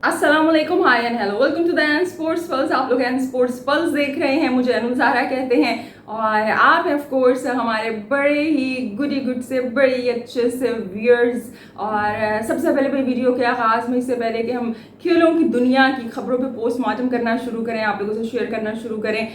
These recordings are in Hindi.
अस्सलाम वालेकुम, hi and hello, welcome to the N sports pulse. आप लोग एन स्पोर्ट्स पल्स देख रहे हैं, मुझे अनुजारा कहते हैं और आप ऑफ कोर्स हमारे बड़े ही गुड से बड़े ही अच्छे से व्यूअर्स। और सबसे पहले मैं वीडियो के आगाज़ में इससे पहले कि हम खेलों की दुनिया की खबरों पे पोस्टमार्टम करना शुरू करें, आप लोगों से शेयर करना शुरू करें,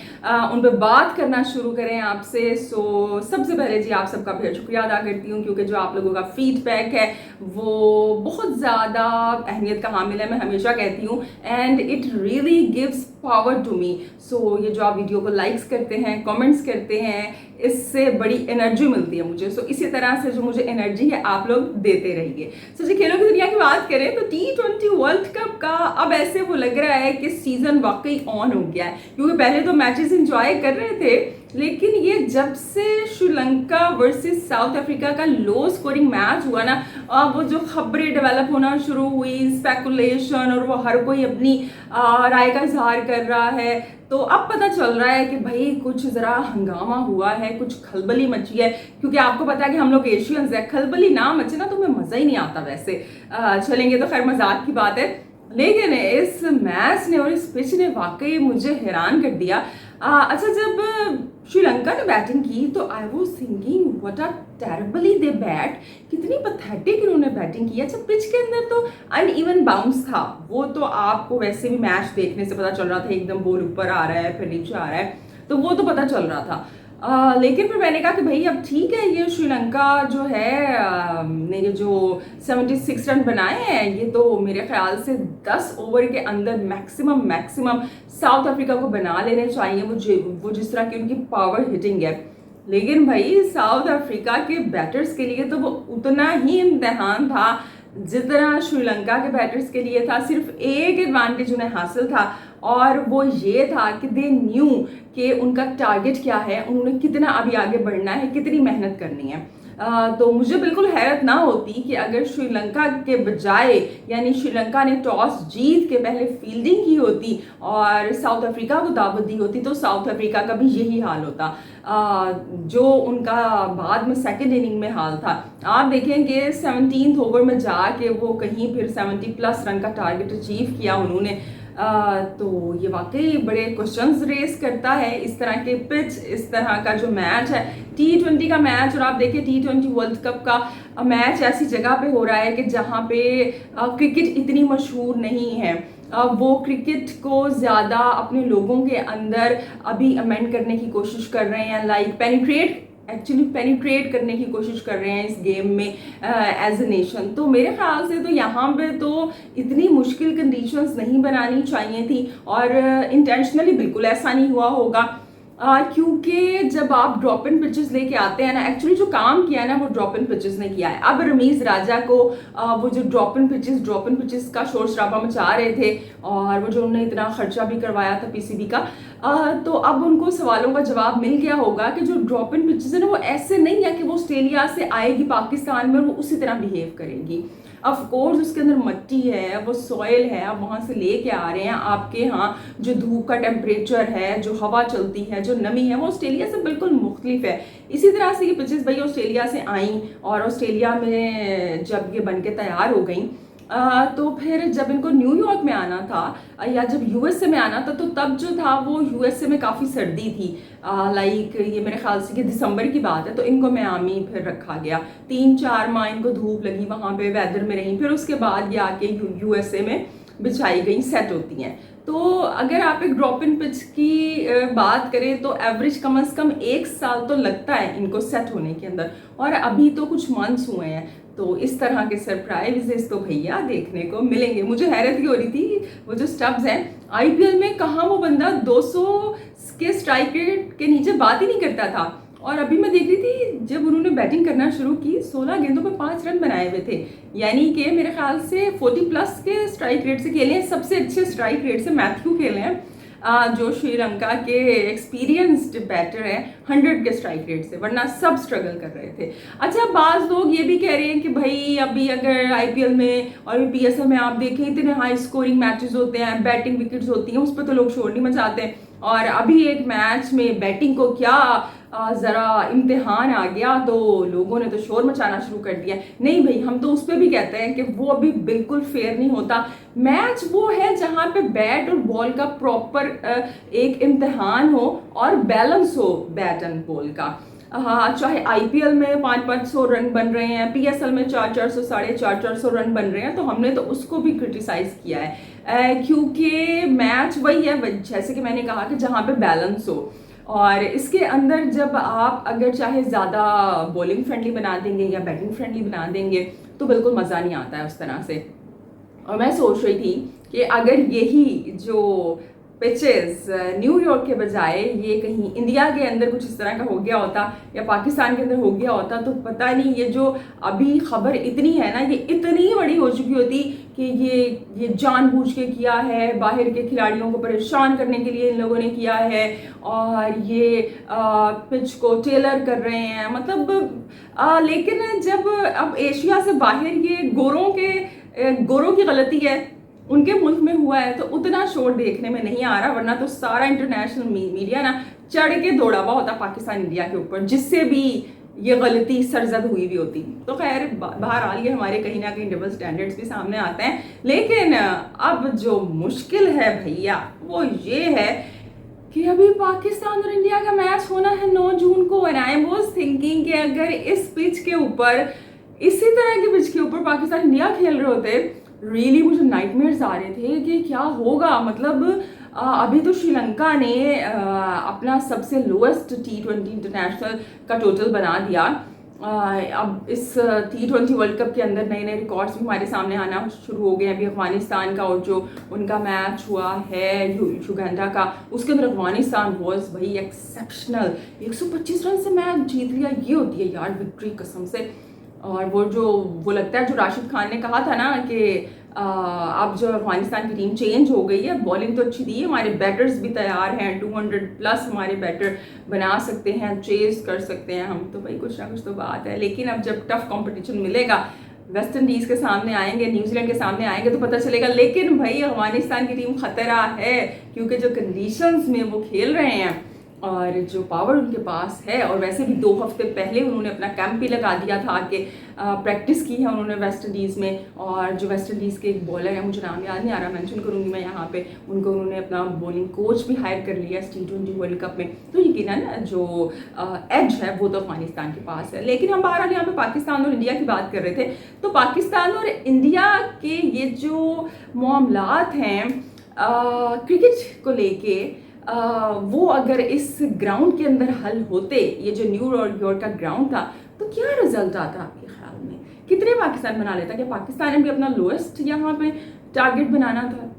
उन पर बात करना शुरू करें आपसे। सो सबसे पहले जी आप सबका फिर शुक्रिया अदा करती हूँ क्योंकि जो आप लोगों का फीडबैक है वो बहुत ज़्यादा अहमियत का हामिल है, मैं हमेशा कहती हूँ, and it really gives power to me. So ये जो आप वीडियो को लाइक्स करते हैं, कमेंट्स करते हैं, इससे बड़ी एनर्जी मिलती है मुझे। सो इसी तरह से जो मुझे एनर्जी है आप लोग देते रहिए। सो जी खेलों की दुनिया की बात करें तो T20 वर्ल्ड कप का अब ऐसे वो लग रहा है कि सीजन वाकई ऑन हो गया है, क्योंकि पहले तो मैचेस एंजॉय कर रहे थे, लेकिन ये जब से श्रीलंका वर्सेस साउथ अफ्रीका का लो स्कोरिंग मैच हुआ ना, वो जो खबरें डेवलप होना शुरू हुई, स्पेकुलेशन, और वो हर कोई अपनी राय का इजहार कर रहा है, तो अब पता चल रहा है कि भाई कुछ ज़रा हंगामा हुआ है, कुछ खलबली मची है। क्योंकि आपको पता है कि हम लोग एशियंस हैं, खलबली ना मचे ना तो हमें मज़ा ही नहीं आता। वैसे चलेंगे तो खैर मजाक की बात है, लेकिन इस मैच ने और इस पिच ने वाकई मुझे हैरान कर दिया। अच्छा, जब श्रीलंका ने बैटिंग की तो I was thinking what are terribly they bat, कितनी पथेटिक इन्होंने बैटिंग की। अच्छा, पिच के अंदर तो अनइवन बाउंस था, वो तो आपको वैसे भी मैच देखने से पता चल रहा था, एकदम बॉल ऊपर आ रहा है फिर नीचे आ रहा है, तो वो तो पता चल रहा था। लेकिन फिर मैंने कहा कि भाई अब ठीक है, ये श्रीलंका जो है ने ये जो 76 रन बनाए हैं, ये तो मेरे ख्याल से 10 ओवर के अंदर मैक्सिमम साउथ अफ्रीका को बना लेने चाहिए, वो जिस तरह की उनकी पावर हिटिंग है। लेकिन भाई साउथ अफ्रीका के बैटर्स के लिए तो वो उतना ही इम्तिहान था जितना श्रीलंका के बैटर्स के लिए था। सिर्फ एक एडवांटेज उन्हें हासिल था, और वो ये था कि दे न्यू कि उनका टारगेट क्या है, उन्होंने कितना अभी आगे बढ़ना है, कितनी मेहनत करनी है। तो मुझे बिल्कुल हैरत ना होती कि अगर श्रीलंका के बजाय, यानी श्रीलंका ने टॉस जीत के पहले फील्डिंग की होती और साउथ अफ्रीका को दावत दी होती, तो साउथ अफ्रीका का भी यही हाल होता जो उनका बाद में सेकेंड इनिंग में हाल था। आप देखेंगे 17th ओवर में जाके वो कहीं फिर 70+ रन का टारगेट अचीव किया उन्होंने। तो ये वाकई बड़े क्वेश्चंस रेस करता है इस तरह के पिच, इस तरह का जो मैच है T20 का मैच। और आप देखिए T20 वर्ल्ड कप का मैच ऐसी जगह पे हो रहा है कि जहाँ पे क्रिकेट इतनी मशहूर नहीं है, वो क्रिकेट को ज़्यादा अपने लोगों के अंदर अभी अमेंड करने की कोशिश कर रहे हैं, लाइक पेनिट्रेट करने की कोशिश कर रहे हैं इस गेम में एज ए नेशन। तो मेरे ख्याल से तो यहाँ पे तो इतनी मुश्किल कंडीशंस नहीं बनानी चाहिए थी, और इंटेंशनली बिल्कुल ऐसा नहीं हुआ होगा। क्योंकि जब आप ड्रॉप इन पिचेस लेके आते हैं ना, एक्चुअली जो काम किया है ना वो ड्रॉप इन पिचेस ने किया है। अब रमीज राजा को वो जो ड्रॉप इन पिचेस का शोर शराबा मचा रहे थे, और वो जो उन्होंने इतना खर्चा भी करवाया था पीसीबी का, तो अब उनको सवालों का जवाब मिल गया होगा कि जो ड्रॉप इन पिचेस है ना वो ऐसे नहीं है कि वो ऑस्ट्रेलिया से आएगी पाकिस्तान में और वो उसी तरह बिहेव करेंगी। ऑफ कोर्स उसके अंदर मिट्टी है, वो सॉइल है, आप वहाँ से लेके आ रहे हैं। आपके यहाँ जो धूप का टेम्परेचर है, जो हवा चलती है, जो नमी है, वो ऑस्ट्रेलिया से बिल्कुल मुख्तलिफ है। इसी तरह से ये पिचेस भाई ऑस्ट्रेलिया से आई, और ऑस्ट्रेलिया में जब ये बन के तैयार हो गई, तो फिर जब इनको न्यूयॉर्क में आना था या जब यूएसए में आना था, तो तब जो था वो यूएसए में काफ़ी सर्दी थी, लाइक ये मेरे ख्याल से कि दिसंबर की बात है। तो इनको मियामी फिर रखा गया, 3-4 माह इनको धूप लगी, वहाँ पे वेदर में रही, फिर उसके बाद ये आके यूएसए में बिछाई गई, सेट होती हैं। तो अगर आप एक ड्रॉप इन पिच की बात करें तो एवरेज कम से कम 1 साल तो लगता है इनको सेट होने के अंदर, और अभी तो कुछ मंथ्स हुए हैं। तो इस तरह के सरप्राइजेस तो भैया देखने को मिलेंगे। मुझे हैरत ही हो रही थी, वो जो स्टब्स हैं आईपीएल में, कहाँ वो बंदा 200 के स्ट्राइक रेट के नीचे बात ही नहीं करता था, और अभी मैं देख रही थी जब उन्होंने बैटिंग करना शुरू की 16 गेंदों पे 5 रन बनाए हुए थे, यानी कि मेरे ख्याल से 40+ के स्ट्राइक रेट से खेले हैं। सबसे अच्छे स्ट्राइक रेट से मैथ्यू खेले हैं, जो श्रीलंका के एक्सपीरियंस्ड बैटर हैं, 100 के स्ट्राइक रेट से, वरना सब स्ट्रगल कर रहे थे। अच्छा, बाज़ लोग ये भी कह रहे हैं कि भाई अभी अगर आईपीएल में और पीएसएल में आप देखें इतने हाई स्कोरिंग मैचेस होते हैं, बैटिंग विकेट्स होती हैं, उस पर तो लोग शोर नहीं मचाते, और अभी एक मैच में बैटिंग को क्या ज़रा इम्तिहान आ गया तो लोगों ने तो शोर मचाना शुरू कर दिया। नहीं भाई, हम तो उस पर भी कहते हैं कि वो अभी बिल्कुल फेयर नहीं होता। मैच वो है जहाँ पे बैट और बॉल का प्रॉपर एक इम्तिहान हो और बैलेंस हो बैट एंड बॉल का। हाँ, चाहे आईपीएल में 500-500 रन बन रहे हैं, पीएसएल में 400-400 450 रन बन रहे हैं, तो हमने तो उसको भी क्रिटिसाइज किया है क्योंकि मैच वही है, जैसे कि मैंने कहा कि जहाँ पे बैलेंस हो। और इसके अंदर जब आप अगर चाहे ज़्यादा बॉलिंग फ्रेंडली बना देंगे या बैटिंग फ्रेंडली बना देंगे तो बिल्कुल मज़ा नहीं आता है उस तरह से। और मैं सोच रही थी कि अगर यही जो पिचेस न्यूयॉर्क के बजाय ये कहीं इंडिया के अंदर कुछ इस तरह का हो गया होता या पाकिस्तान के अंदर हो गया होता, तो पता नहीं ये जो अभी खबर इतनी है ना, ये इतनी बड़ी हो चुकी होती कि ये जानबूझ के किया है, बाहर के खिलाड़ियों को परेशान करने के लिए इन लोगों ने किया है और ये पिच को टेलर कर रहे हैं, मतलब लेकिन जब अब एशिया से बाहर ये गोरों की गलती है, उनके मुल्क में हुआ है, तो उतना शोर देखने में नहीं आ रहा, वरना तो सारा इंटरनेशनल मीडिया ना चढ़ के दौड़ा हुआ होता पाकिस्तान इंडिया के ऊपर, जिससे भी ये गलती सरजद हुई भी होती। तो खैर बहरहाल ये हमारे कहीं ना कहीं डबल स्टैंडर्ड्स भी सामने आते हैं। लेकिन अब जो मुश्किल है भैया वो ये है कि अभी पाकिस्तान और इंडिया का मैच होना है 9 जून को, और आई वाज थिंकिंग कि अगर इस पिच के ऊपर, इसी तरह के पिच के ऊपर पाकिस्तान इंडिया खेल रहे होते, रियली मुझे नाइटमेयर्स आ रहे थे कि क्या होगा। मतलब अभी तो श्रीलंका ने अपना सबसे लोएस्ट T20 इंटरनेशनल का टोटल बना दिया। अब इस T20 वर्ल्ड कप के अंदर नए नए रिकॉर्ड्स भी हमारे सामने आना शुरू हो गए हैं। अभी अफगानिस्तान का और जो उनका मैच हुआ है युगांडा का, उसके अंदर अफगानिस्तान वॉज भाई एक्सेप्शनल, 125 रन से मैच जीत लिया। ये होती है यार विक्ट्री कसम से। और वो लगता है जो राशिद खान ने कहा था ना कि अब जो अफगानिस्तान की टीम चेंज हो गई है, बॉलिंग तो अच्छी दी है, हमारे बैटर्स भी तैयार हैं, 200 प्लस हमारे बैटर बना सकते हैं, चेज कर सकते हैं हम, तो भाई कुछ ना कुछ तो बात है। लेकिन अब जब टफ कंपटीशन मिलेगा, वेस्ट इंडीज़ के सामने आएंगे, न्यूजीलैंड के सामने आएंगे, तो पता चलेगा। लेकिन भाई अफगानिस्तान की टीम खतरा है, क्योंकि जो कंडीशंस में वो खेल रहे हैं और जो पावर उनके पास है, और वैसे भी 2 हफ्ते पहले उन्होंने अपना कैंप भी लगा दिया था कि प्रैक्टिस की है उन्होंने वेस्ट इंडीज़ में। और जो वेस्ट इंडीज़ के एक बॉलर है, मुझे नाम याद नहीं आ रहा, मेंशन करूंगी मैं यहाँ पे, उन्होंने अपना बॉलिंग कोच भी हायर कर लिया T20 वर्ल्ड कप में। तो यकीनन जो एज है वो तो अफगानिस्तान के पास है। लेकिन हम बहरहाल यहाँ पे पाकिस्तान और इंडिया की बात कर रहे थे, तो पाकिस्तान और इंडिया के ये जो मामलात हैं क्रिकेट को लेके, वो अगर इस ग्राउंड के अंदर हल होते, ये जो न्यूयॉर्क का ग्राउंड था, तो क्या रिजल्ट आता आपके ख्याल में? कितने पाकिस्तान बना लेता? क्या पाकिस्तान ने भी अपना लोएस्ट यहाँ पे टारगेट बनाना था?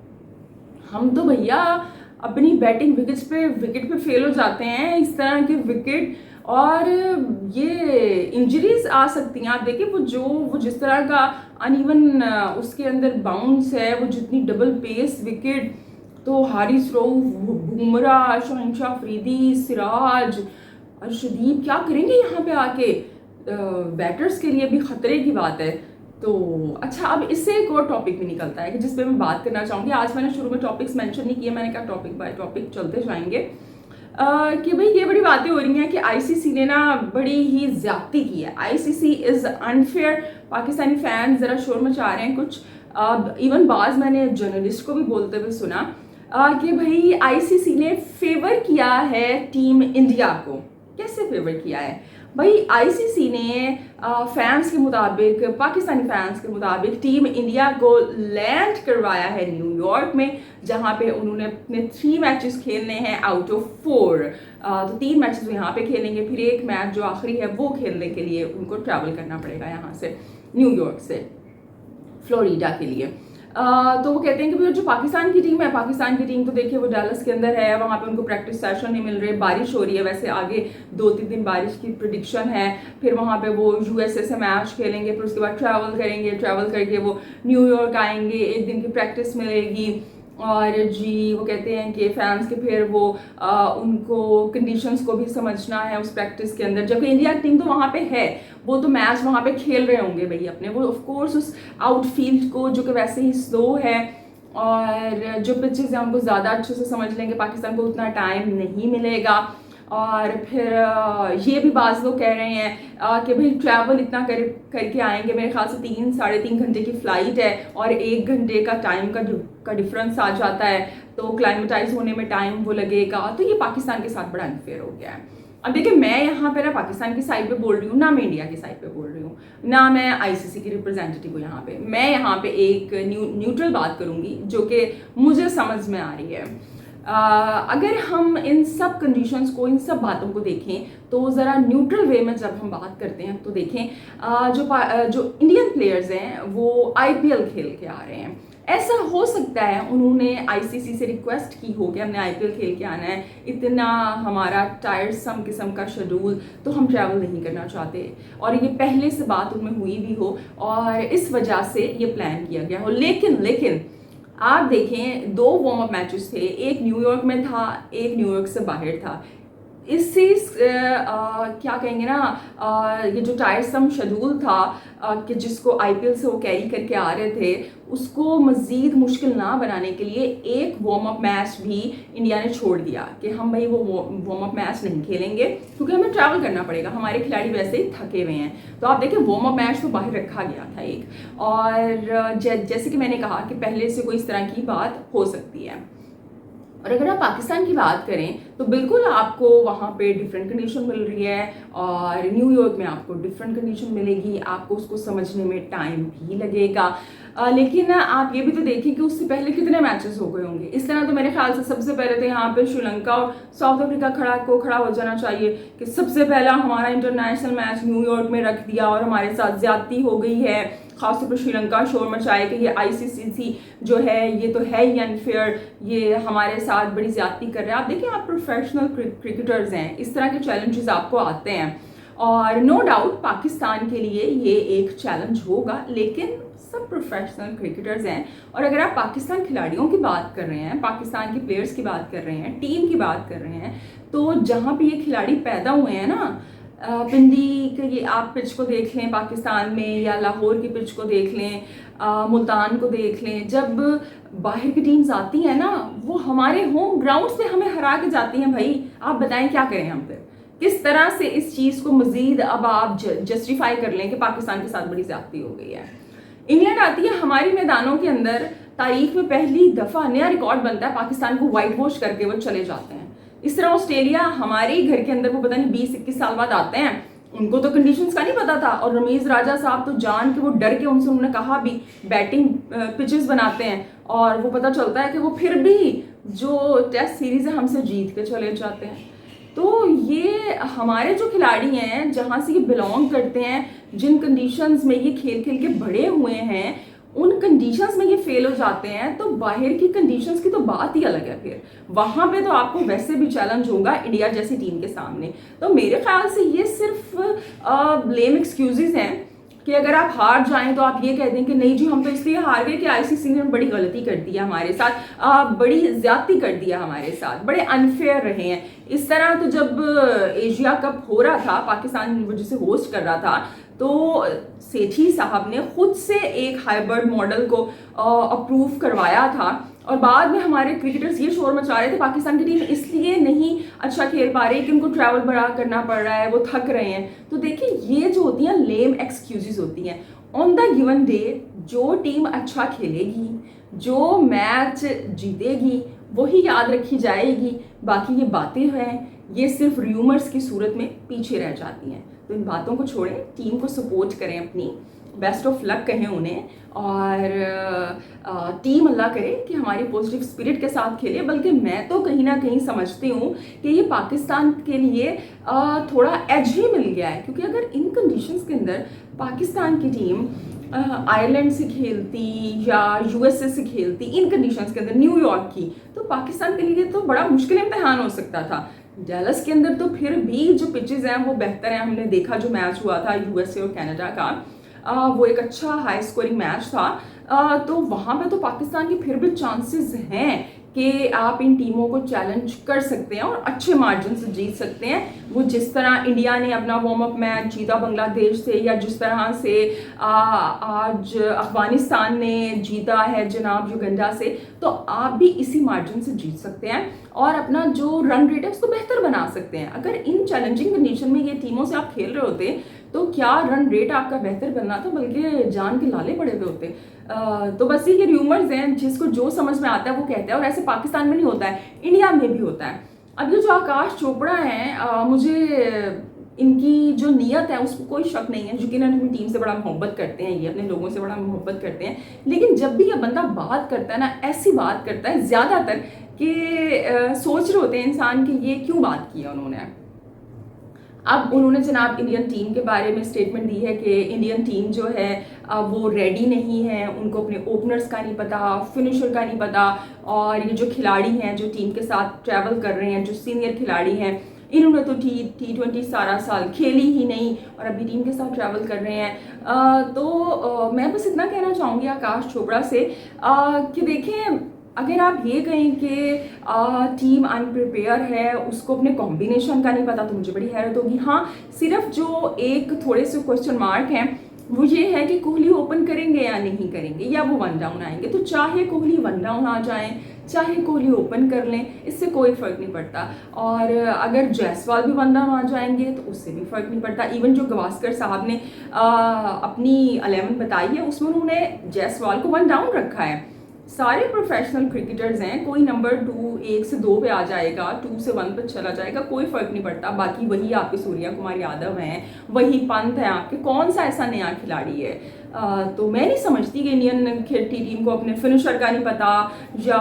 हम तो भैया अपनी बैटिंग विकेट पे फेल हो जाते हैं, इस तरह के विकेट, और ये इंजरीज आ सकती हैं। आप देखिए वो जिस तरह का अनइवन उसके अंदर बाउंस है, वो जितनी डबल पेस विकेट, तो हारिस रऊफ, बुमराह, शहनशाह अफरीदी, सिराज, अर्शदीप क्या करेंगे यहाँ पे आके? बैटर्स के लिए भी खतरे की बात है। तो अच्छा, अब इससे एक और टॉपिक भी निकलता है कि जिस पे मैं बात करना चाहूँगी। आज मैंने शुरू में टॉपिक्स मेंशन नहीं किए, मैंने कहा टॉपिक बाय टॉपिक चलते जाएंगे। कि भाई ये बड़ी बातें हो रही हैं कि आईसीसी ने ना बड़ी ही ज्यादती की है, ICC is unfair. Pakistani fans जरा शोर मचा रहे हैं कुछ, इवन बाज मैंने जर्नलिस्ट को भी बोलते हुए सुना कि भाई आईसीसी ने फेवर किया है टीम इंडिया को। कैसे फेवर किया है भाई? आईसीसी ने फैंस के मुताबिक, पाकिस्तानी फैंस के मुताबिक, टीम इंडिया को लैंड करवाया है न्यूयॉर्क में, जहां पे उन्होंने अपने 3 मैचेस खेलने हैं आउट ऑफ 4। तो 3 मैचेस यहाँ पे खेलेंगे, फिर एक मैच जो आखिरी है वो खेलने के लिए उनको ट्रैवल करना पड़ेगा यहाँ से, न्यूयॉर्क से फ्लोरिडा के लिए। तो वो कहते हैं कि जो पाकिस्तान की टीम है, पाकिस्तान की टीम तो देखिए वो डैलस के अंदर है, वहाँ पे उनको प्रैक्टिस सेशन नहीं मिल रहे, बारिश हो रही है, वैसे आगे 2-3 दिन बारिश की प्रिडिक्शन है। फिर वहाँ पे वो यूएसए से मैच खेलेंगे, फिर उसके बाद ट्रैवल करके वो न्यूयॉर्क आएंगे, 1 दिन की प्रैक्टिस मिलेगी। और जी वो कहते हैं कि फैंस के फिर वो उनको कंडीशंस को भी समझना है उस प्रैक्टिस के अंदर, जबकि इंडिया की टीम तो वहाँ पे है, वो तो मैच वहाँ पे खेल रहे होंगे भाई अपने, वो ऑफ कोर्स उस आउटफील्ड को जो कि वैसे ही स्लो है और जो पिचेस हैं उनको ज़्यादा अच्छे से समझ लेंगे, पाकिस्तान को उतना टाइम नहीं मिलेगा। और फिर ये भी बाज़ लोग कह रहे हैं कि भाई ट्रैवल इतना करके आएंगे, मेरे ख्याल से 3-3.5 घंटे की फ़्लाइट है और 1 घंटे का टाइम का डिफरेंस आ जाता है, तो क्लाइमेटाइज होने में टाइम वो लगेगा। तो ये पाकिस्तान के साथ बड़ा अनफेयर हो गया है। अब देखिए, मैं यहाँ पे ना पाकिस्तान की साइड पे बोल रही हूँ, ना मैं इंडिया की साइड पे बोल रही हूँ, ना मैं आईसीसी की रिप्रेजेंटेटिव हूँ यहाँ पे। मैं यहाँ पे एक न्यूट्रल बात करूँगी जो कि मुझे समझ में आ रही है। अगर हम इन सब कंडीशंस को, इन सब बातों को देखें तो ज़रा न्यूट्रल वे में जब हम बात करते हैं तो देखें, जो इंडियन प्लेयर्स हैं वो आईपीएल खेल के आ रहे हैं। ऐसा हो सकता है उन्होंने आईसीसी से रिक्वेस्ट की हो कि हमने आईपीएल खेल के आना है, इतना हमारा टायरसम किस्म का शेड्यूल, तो हम ट्रैवल नहीं करना चाहते, और ये पहले से बात उनमें हुई भी हो और इस वजह से ये प्लान किया गया हो। लेकिन आप देखें, 2 वार्म अप मैचेस थे, एक न्यूयॉर्क में था, एक न्यूयॉर्क से बाहर था। इससे क्या कहेंगे ना, ये जो टायरसम शेड्यूल था कि जिसको आईपीएल से वो कैरी करके आ रहे थे, उसको मज़ीद मुश्किल ना बनाने के लिए एक वार्म अप मैच भी इंडिया ने छोड़ दिया कि हम भाई वो वार्म अप मैच नहीं खेलेंगे क्योंकि हमें ट्रैवल करना पड़ेगा, हमारे खिलाड़ी वैसे ही थके हुए हैं। तो आप देखें, वार्म अप मैच तो बाहर रखा गया था एक, और जैसे कि मैंने कहा कि पहले से कोई इस तरह की बात हो सकती है। और अगर आप पाकिस्तान की बात करें तो बिल्कुल आपको वहाँ पे डिफरेंट कंडीशन मिल रही है, और न्यूयॉर्क में आपको डिफरेंट कंडीशन मिलेगी, आपको उसको समझने में टाइम भी लगेगा। लेकिन आप ये भी तो देखिए कि उससे पहले कितने मैचेस हो गए होंगे। इस तरह तो मेरे ख्याल से सबसे पहले तो यहाँ पे श्रीलंका और साउथ अफ्रीका खड़ा हो जाना चाहिए कि सबसे पहला हमारा इंटरनेशनल मैच न्यूयॉर्क में रख दिया और हमारे साथ ज्यादती हो गई है। खासतौर पर श्रीलंका शोर मचाए कि ये आईसीसी जो है ये तो है ही अनफेयर, ये हमारे साथ बड़ी ज्यादती कर रहे हैं। आप देखिए, आप प्रोफेशनल क्रिकेटर्स हैं, इस तरह के चैलेंजेस आपको आते हैं, और नो डाउट पाकिस्तान के लिए ये एक चैलेंज होगा, लेकिन सब प्रोफेशनल क्रिकेटर्स हैं। और अगर आप पाकिस्तान खिलाड़ियों की बात कर रहे हैं, पाकिस्तान के प्लेयर्स की बात कर रहे हैं, टीम की बात कर रहे हैं, तो जहाँ पे ये खिलाड़ी पैदा हुए हैं ना, पिंडी के ये आप पिच को देख लें पाकिस्तान में, या लाहौर की पिच को देख लें, मुल्तान को देख लें, जब बाहर की टीम्स आती हैं ना, वो हमारे होम ग्राउंड्स पे हमें हरा के जाती हैं। भाई आप बताएं क्या करें हम फिर? किस तरह से इस चीज़ को मजीद अब आप जस्टिफाई कर लें कि पाकिस्तान के साथ बड़ी ज्यादती हो गई है। इंग्लैंड आती है हमारी मैदानों के अंदर, तारीख में पहली दफ़ा नया रिकॉर्ड बनता है, पाकिस्तान को वाइट वॉश करके वो चले जाते हैं। इस तरह ऑस्ट्रेलिया हमारे ही घर के अंदर वो पता नहीं 20-21 साल बाद आते हैं, उनको तो कंडीशंस का नहीं पता था, और रमीज राजा साहब तो जान के वो डर के उनसे उन्होंने कहा भी बैटिंग पिचेस बनाते हैं, और वो पता चलता है कि वो फिर भी जो टेस्ट सीरीज है हमसे जीत के चले जाते हैं। तो ये हमारे जो खिलाड़ी हैं, जहाँ से ये बिलोंग करते हैं, जिन कंडीशंस में ये खेल खेल के बड़े हुए हैं, उन कंडीशंस में ये फेल हो जाते हैं, तो बाहर की कंडीशंस की तो बात ही अलग है। फिर वहाँ पे तो आपको वैसे भी चैलेंज होगा इंडिया जैसी टीम के सामने। तो मेरे ख्याल से ये सिर्फ ब्लेम एक्सक्यूजेस हैं कि अगर आप हार जाएं तो आप ये कह दें कि नहीं जी हम तो इसलिए हार गए कि आईसीसी ने बड़ी गलती कर दी है हमारे साथ, बड़ी ज्यादती कर दिया हमारे साथ, बड़े अनफेयर रहे हैं। इस तरह तो जब एशिया कप हो रहा था, पाकिस्तान जिसे होस्ट कर रहा था, तो सेठी साहब ने खुद से एक हाइब्रिड मॉडल को अप्रूव करवाया था, और बाद में हमारे क्रिकेटर्स ये शोर मचा रहे थे पाकिस्तान की टीम इसलिए नहीं अच्छा खेल पा रही कि उनको ट्रैवल बड़ा करना पड़ रहा है, वो थक रहे हैं। तो देखिए, ये जो होती हैं लेम एक्सक्यूजेस होती हैं। ऑन द गिवन डे जो टीम अच्छा खेलेगी, जो मैच जीतेगी, वही याद रखी जाएगी। बाकी ये बातें हैं, ये सिर्फ र्यूमर्स की सूरत में पीछे रह जाती हैं। तो इन बातों को छोड़ें, टीम को सपोर्ट करें, अपनी बेस्ट ऑफ लक कहें उन्हें, और टीम अल्लाह करे कि हमारी पॉजिटिव स्पिरिट के साथ खेले। बल्कि मैं तो कहीं ना कहीं समझती हूँ कि ये पाकिस्तान के लिए थोड़ा एज ही मिल गया है, क्योंकि अगर इन कंडीशंस के अंदर पाकिस्तान की टीम आयरलैंड से खेलती या यूएसए से खेलती इन कंडीशंस के अंदर, न्यूयॉर्क की, तो पाकिस्तान के लिए तो बड़ा मुश्किल इम्तिहान हो सकता था। डैलस के अंदर तो फिर भी जो पिचेस हैं वो बेहतर हैं। हमने देखा जो मैच हुआ था यूएसए और कनाडा का, वो एक अच्छा हाई स्कोरिंग मैच था। तो वहाँ पे तो पाकिस्तान की फिर भी चांसेस हैं कि आप इन टीमों को चैलेंज कर सकते हैं और अच्छे मार्जिन से जीत सकते हैं। वो जिस तरह इंडिया ने अपना वार्म अप मैच जीता बांग्लादेश से, या जिस तरह से आज अफगानिस्तान ने जीता है जनाब युगांडा से, तो आप भी इसी मार्जिन से जीत सकते हैं और अपना जो रन रेट है उसको बेहतर बना सकते हैं। अगर इन चैलेंजिंग कंडीशन में ये टीमों से आप खेल रहे होते तो क्या रन रेट आपका बेहतर बनना था, बल्कि जान के लाले पड़े हुए होते। तो बस ये र्यूमर्स हैं, जिसको जो समझ में आता है वो कहता है, और ऐसे पाकिस्तान में नहीं होता है, इंडिया में भी होता है। अब ये जो आकाश चोपड़ा हैं, मुझे इनकी जो नीयत है उसको कोई शक नहीं है, यकीनन अपनी टीम से बड़ा मोहब्बत करते हैं, ये अपने लोगों से बड़ा मोहब्बत करते हैं। लेकिन जब भी ये बंदा बात करता है ना, ऐसी बात करता है ज़्यादातर कि सोच रहे होते हैं इंसान कि ये क्यों बात की है उन्होंने। अब उन्होंने जनाब इंडियन टीम के बारे में स्टेटमेंट दी है कि इंडियन टीम जो है वो रेडी नहीं है, उनको अपने ओपनर्स का नहीं पता, फिनिशर का नहीं पता, और ये जो खिलाड़ी हैं जो टीम के साथ ट्रैवल कर रहे हैं, जो सीनियर खिलाड़ी हैं, इन्होंने तो T20 सारा साल खेली ही नहीं और अभी टीम के साथ ट्रैवल कर रहे हैं। तो मैं बस इतना कहना चाहूँगी आकाश चोपड़ा से कि देखें, अगर आप ये कहें कि टीम अनप्रिपेयर है, उसको अपने कॉम्बिनेशन का नहीं पता, तो मुझे बड़ी हैरत होगी। हाँ, सिर्फ जो एक थोड़े से क्वेश्चन मार्क हैं वो ये है कि कोहली ओपन करेंगे या नहीं करेंगे, या वो वन डाउन आएंगे। तो चाहे कोहली वन डाउन आ जाएं, चाहे कोहली ओपन कर लें, इससे कोई फ़र्क नहीं पड़ता। और अगर जायसवाल भी वन डाउन आ जाएंगे तो उससे भी फ़र्क नहीं पड़ता। इवन जो गवास्कर साहब ने अपनी 11 बताई है उसमें उन्होंने जायसवाल को वन डाउन रखा है। सारे प्रोफेशनल क्रिकेटर्स हैं, कोई नंबर 2 1 से 2 पे आ जाएगा, 2 से 1 पे चला जाएगा, कोई फ़र्क नहीं पड़ता। बाकी वही आपके सूर्या कुमार यादव हैं, वही पंत है आपके, कौन सा ऐसा नया खिलाड़ी है। तो मैं नहीं समझती कि इंडियन टीम को अपने फिनिशर का नहीं पता या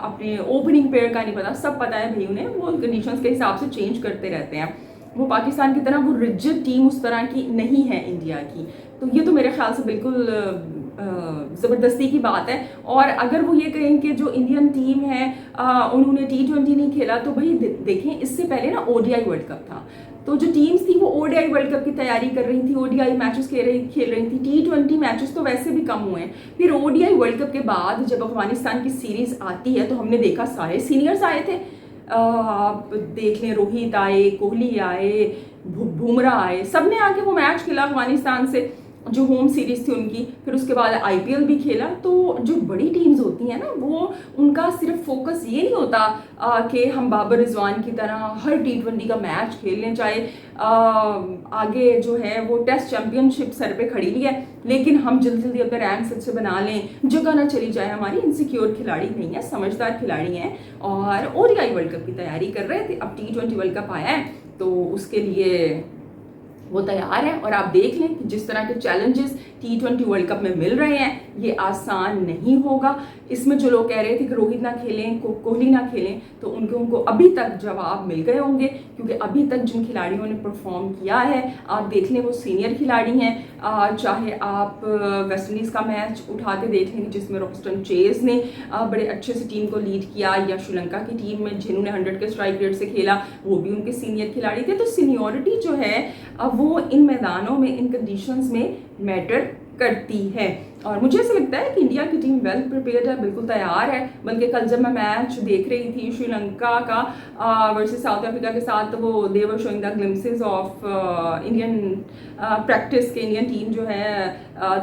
अपने ओपनिंग पेयर का नहीं पता। सब पता है भाई उन्हें, वो कंडीशंस के हिसाब से चेंज करते रहते हैं। वो पाकिस्तान की तरह वो रिजिड टीम उस तरह की नहीं है इंडिया की। तो ये तो मेरे ख्याल से बिल्कुल ज़बरदस्ती की बात है। और अगर वो ये कहें कि जो इंडियन टीम है उन्होंने T20 नहीं खेला, तो भाई देखें, इससे पहले ना ODI वर्ल्ड कप था, तो जो टीम्स थी वो ODI वर्ल्ड कप की तैयारी कर रही थी, ODI मैचेस खेल रही थी। T20 मैचेस तो वैसे भी कम हुए हैं। फिर ODI वर्ल्ड कप के बाद जब अफगानिस्तान की सीरीज आती है तो हमने देखा सारे सीनियर्स आए थे। आप देख लें, रोहित आए, कोहली आए, बुमराह आए, सब ने आके वो मैच खेला अफगानिस्तान से, जो होम सीरीज थी उनकी। फिर उसके बाद IPL भी खेला। तो जो बड़ी टीम्स होती हैं ना, वो उनका सिर्फ फोकस ये नहीं होता कि हम बाबर रिजवान की तरह हर T20 का मैच खेल लें, चाहे आगे जो है वो टेस्ट चैंपियनशिप सर पे खड़ी हुई है, लेकिन हम जल्दी जल्दी अपने रैंक अच्छे बना लें, जगह ना चली जाए हमारी। इनसिक्योर खिलाड़ी नहीं है, समझदार खिलाड़ी हैं और ODI वर्ल्ड कप की तैयारी कर रहे थे। अब T20 वर्ल्ड कप आया है तो उसके लिए वो तैयार है। और आप देख लें कि जिस तरह के चैलेंजेस T20 वर्ल्ड कप में मिल रहे हैं, ये आसान नहीं होगा। इसमें जो लोग कह रहे थे कि रोहित ना खेलें, कोहली ना खेलें, तो उनको अभी तक जवाब मिल गए होंगे, क्योंकि अभी तक जिन खिलाड़ियों ने परफॉर्म किया है, आप देख लें वो सीनियर खिलाड़ी हैं। चाहे आप वेस्ट इंडीज़ का मैच उठा के देख लेंगे जिसमें रॉस्टन चेज ने बड़े अच्छे से टीम को लीड किया, या श्रीलंका की टीम में जिन्होंने 100 के स्ट्राइक रेट से खेला, वो भी उनके सीनियर खिलाड़ी थे। तो सीनियरिटी जो है वो इन मैदानों में, इन कंडीशंस में मैटर करती है। और मुझे ऐसा लगता है कि इंडिया की टीम वेल प्रिपेयर्ड है, बिल्कुल तैयार है। बल्कि कल जब मैं मैच देख रही थी श्रीलंका का वर्सेस साउथ अफ्रीका के साथ, तो वो they were showing the glimpses of Indian practice के। इंडियन टीम जो है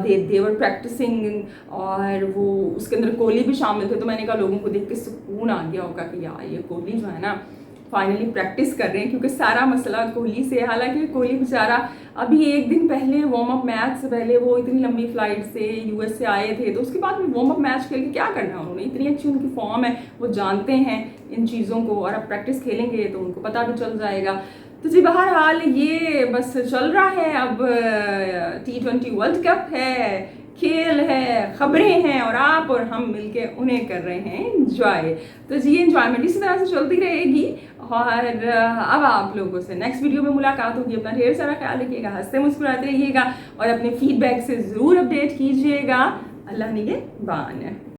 दे वर प्रैक्टिसिंग, और वो उसके अंदर कोहली भी शामिल थे। तो मैंने कहा लोगों को देख के सुकून आ गया होगा कि यार ये कोहली जो है ना फाइनली प्रैक्टिस कर रहे हैं, क्योंकि सारा मसला कोहली से। हालांकि कोहली बेचारा अभी एक दिन पहले वार्म अप मैच से पहले वो इतनी लंबी फ्लाइट से US से आए थे, तो उसके बाद में वार्म अप मैच खेल के क्या करना उन्होंने, इतनी अच्छी उनकी फॉर्म है, वो जानते हैं इन चीज़ों को। और अब प्रैक्टिस खेलेंगे तो उनको पता भी चल जाएगा। तो जी बहरहाल ये बस चल रहा है। अब T20 वर्ल्ड कप है, खेल है, खबरें हैं, और आप और हम मिलके उन्हें कर रहे हैं एंजॉय। तो जी एंजॉयमेंट इसी तरह से चलती रहेगी। और अब आप लोगों से नेक्स्ट वीडियो में मुलाकात होगी। अपना ढेर सारा ख्याल रखिएगा, हंसते मुस्कुराते रहिएगा और अपने फीडबैक से ज़रूर अपडेट कीजिएगा। अल्लाह निगहबान।